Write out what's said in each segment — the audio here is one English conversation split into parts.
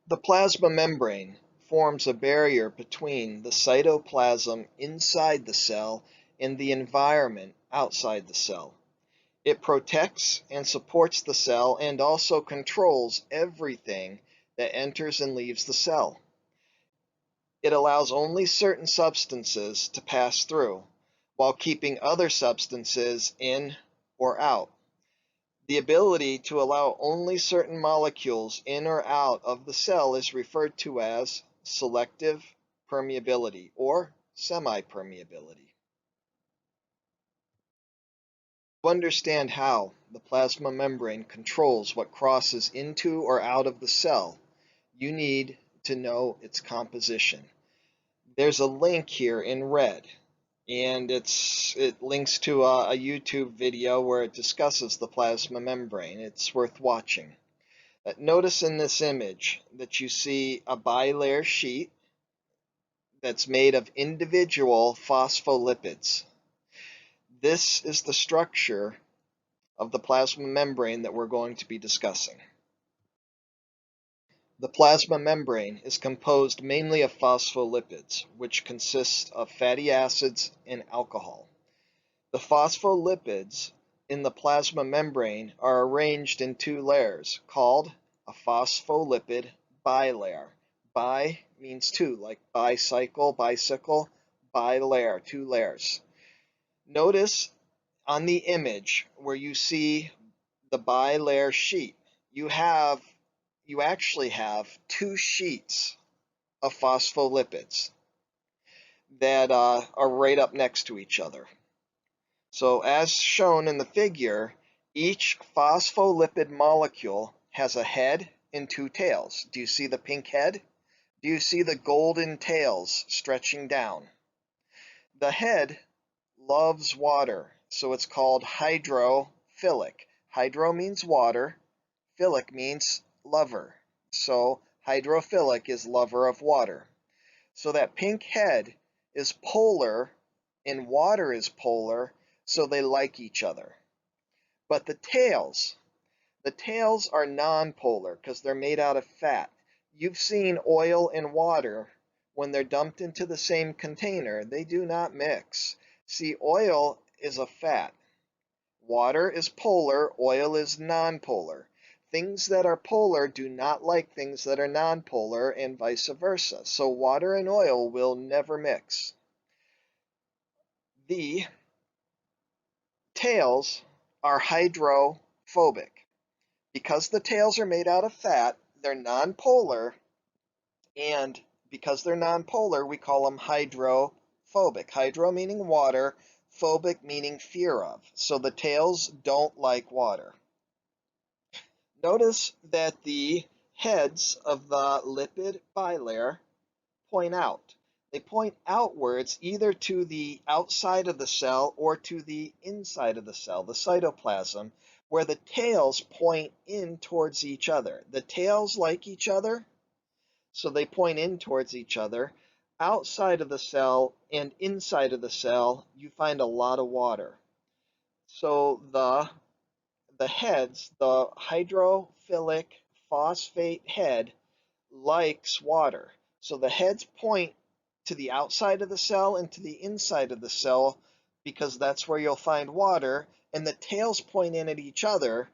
The plasma membrane forms a barrier between the cytoplasm inside the cell and the environment outside the cell. It protects and supports the cell and also controls everything that enters and leaves the cell. It allows only certain substances to pass through, while keeping other substances in or out. The ability to allow only certain molecules in or out of the cell is referred to as selective permeability or semi-permeability. To understand how the plasma membrane controls what crosses into or out of the cell, you need to know its composition. There's a link here in red, and it links to a YouTube video where it discusses the plasma membrane. It's worth watching. Notice in this image that you see a bilayer sheet that's made of individual phospholipids. This is the structure of the plasma membrane that we're going to be discussing. The plasma membrane is composed mainly of phospholipids, which consist of fatty acids and alcohol. The phospholipids in the plasma membrane are arranged in two layers, called a phospholipid bilayer. Bi means two, like bicycle, bilayer, two layers. Notice on the image where you see the bilayer sheet, you actually have two sheets of phospholipids that are right up next to each other. So as shown in the figure, each phospholipid molecule has a head and two tails. Do you see the pink head? Do you see the golden tails stretching down? The head loves water, so it's called hydrophilic. Hydro means water, philic means lover. So hydrophilic is lover of water. So that pink head is polar and water is polar, so they like each other. But the tails are nonpolar because they're made out of fat. You've seen oil and water when they're dumped into the same container, they do not mix. See, oil is a fat. Water is polar, oil is nonpolar. Things that are polar do not like things that are nonpolar and vice versa. So water and oil will never mix. The tails are hydrophobic. Because the tails are made out of fat, they're nonpolar, and because they're nonpolar, we call them hydrophobic. Hydro meaning water, phobic meaning fear of. So the tails don't like water. Notice that the heads of the lipid bilayer point out. They point outwards either to the outside of the cell or to the inside of the cell, the cytoplasm, where the tails point in towards each other. The tails like each other, so they point in towards each other. Outside of the cell and inside of the cell, you find a lot of water. So the heads, the hydrophilic phosphate head likes water. So the heads point to the outside of the cell and to the inside of the cell because that's where you'll find water, and the tails point in at each other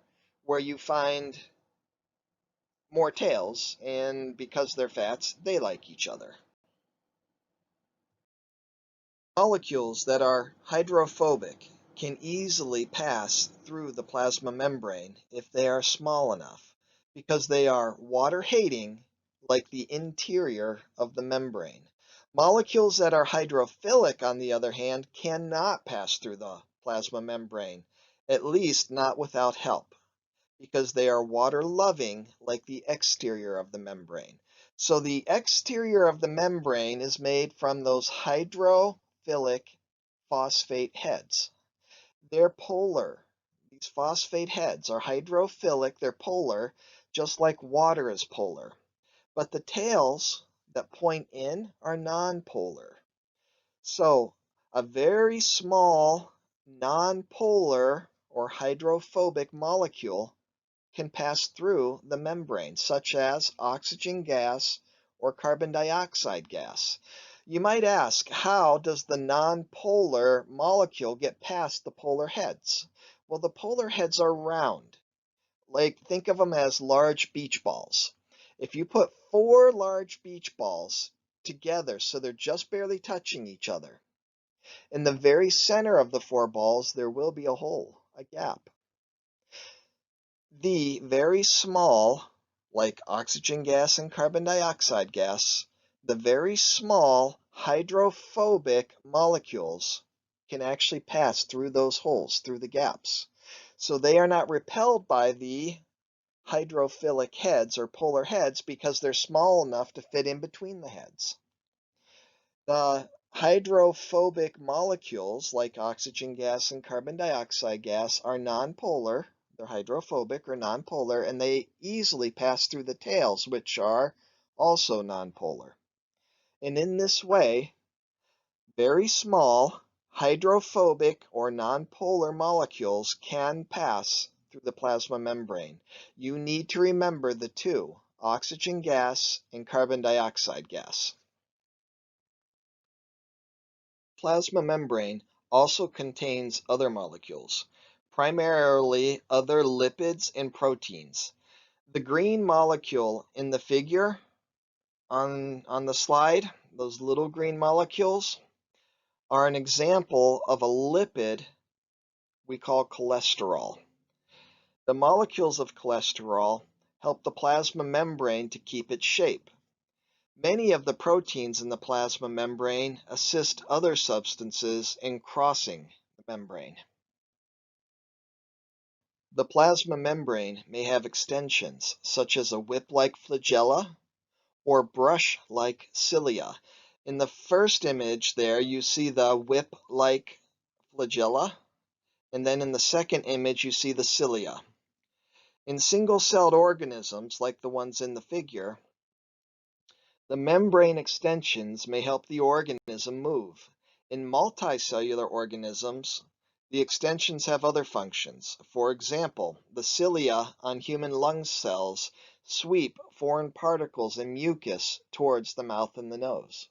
where you find more tails, and because they're fats, they like each other. Molecules that are hydrophobic can easily pass through the plasma membrane if they are small enough, because they are water-hating like the interior of the membrane. Molecules that are hydrophilic, on the other hand, cannot pass through the plasma membrane, at least not without help, because they are water-loving like the exterior of the membrane. So the exterior of the membrane is made from those hydrophilic phosphate heads. They're polar. These phosphate heads are hydrophilic, they're polar, just like water is polar. But the tails that point in are nonpolar. So a very small nonpolar or hydrophobic molecule can pass through the membrane, such as oxygen gas or carbon dioxide gas. You might ask, how does the nonpolar molecule get past the polar heads? Well, the polar heads are round. Like, think of them as large beach balls. If you put four large beach balls together so they're just barely touching each other, in the very center of the four balls, there will be a hole, a gap. The very small, like oxygen gas and carbon dioxide gas, the very small hydrophobic molecules can actually pass through those holes, through the gaps. So they are not repelled by the hydrophilic heads or polar heads because they're small enough to fit in between the heads. The hydrophobic molecules, like oxygen gas and carbon dioxide gas, are nonpolar. They're hydrophobic or nonpolar, and they easily pass through the tails, which are also nonpolar. And in this way, very small hydrophobic or nonpolar molecules can pass through the plasma membrane. You need to remember the two, oxygen gas and carbon dioxide gas. Plasma membrane also contains other molecules, primarily other lipids and proteins. The green molecule in the figure on the slide, those little green molecules, are an example of a lipid we call cholesterol. The molecules of cholesterol help the plasma membrane to keep its shape. Many of the proteins in the plasma membrane assist other substances in crossing the membrane. The plasma membrane may have extensions, such as a whip-like flagella or brush-like cilia. In the first image there, you see the whip-like flagella, and then in the second image, you see the cilia. In single-celled organisms, like the ones in the figure, the membrane extensions may help the organism move. In multicellular organisms, the extensions have other functions. For example, the cilia on human lung cells sweep foreign particles and mucus towards the mouth and the nose.